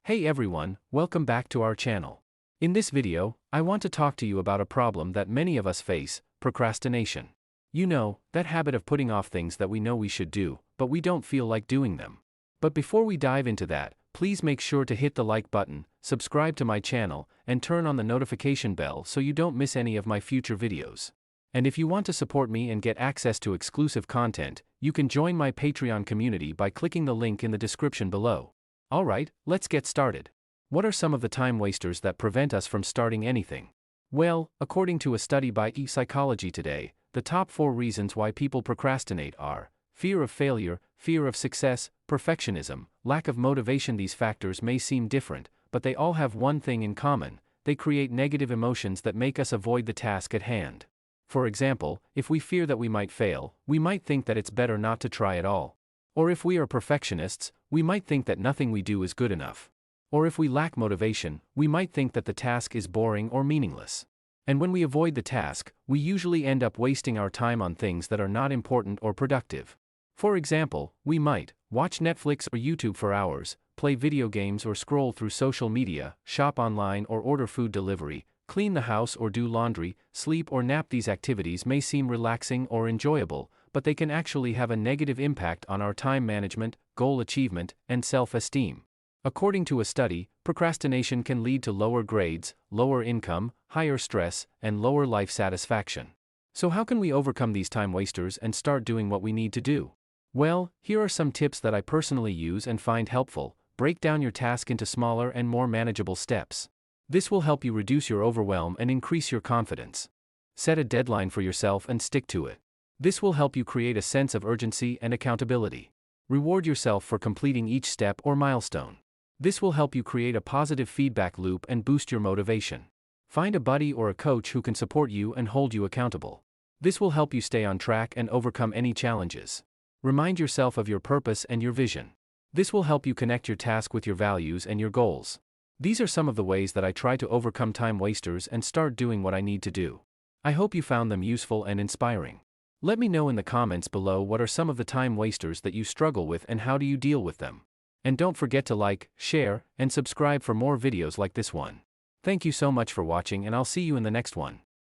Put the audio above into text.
Hey everyone, welcome back to our channel. In this video, I want to talk to you about a problem that many of us face: procrastination. You know, that habit of putting off things that we know we should do, but we don't feel like doing them. But before we dive into that, please make sure to hit the like button, subscribe to my channel, and turn on the notification bell so you don't miss any of my future videos. And if you want to support me and get access to exclusive content, you can join my Patreon community by clicking the link in the description below. Alright, let's get started. What are some of the time wasters that prevent us from starting anything? Well, according to a study by ePsychology Today, the top 4 reasons why people procrastinate are fear of failure, fear of success, perfectionism, lack of motivation. These factors may seem different, but they all have one thing in common: they create negative emotions that make us avoid the task at hand. For example, if we fear that we might fail, we might think that it's better not to try at all. Or if we are perfectionists, we might think that nothing we do is good enough. Or if we lack motivation, we might think that the task is boring or meaningless. And when we avoid the task, we usually end up wasting our time on things that are not important or productive. For example, we might watch Netflix or YouTube for hours, play video games or scroll through social media, shop online or order food delivery, clean the house or do laundry, sleep or nap. These activities may seem relaxing or enjoyable, but they can actually have a negative impact on our time management, goal achievement, and self-esteem. According to a study, procrastination can lead to lower grades, lower income, higher stress, and lower life satisfaction. So how can we overcome these time wasters and start doing what we need to do? Well, here are some tips that I personally use and find helpful. Break down your task into smaller and more manageable steps. This will help you reduce your overwhelm and increase your confidence. Set a deadline for yourself and stick to it. This will help you create a sense of urgency and accountability. Reward yourself for completing each step or milestone. This will help you create a positive feedback loop and boost your motivation. Find a buddy or a coach who can support you and hold you accountable. This will help you stay on track and overcome any challenges. Remind yourself of your purpose and your vision. This will help you connect your task with your values and your goals. These are some of the ways that I try to overcome time wasters and start doing what I need to do. I hope you found them useful and inspiring. Let me know in the comments below what are some of the time wasters that you struggle with and how do you deal with them. And don't forget to like, share, and subscribe for more videos like this one. Thank you so much for watching, and I'll see you in the next one.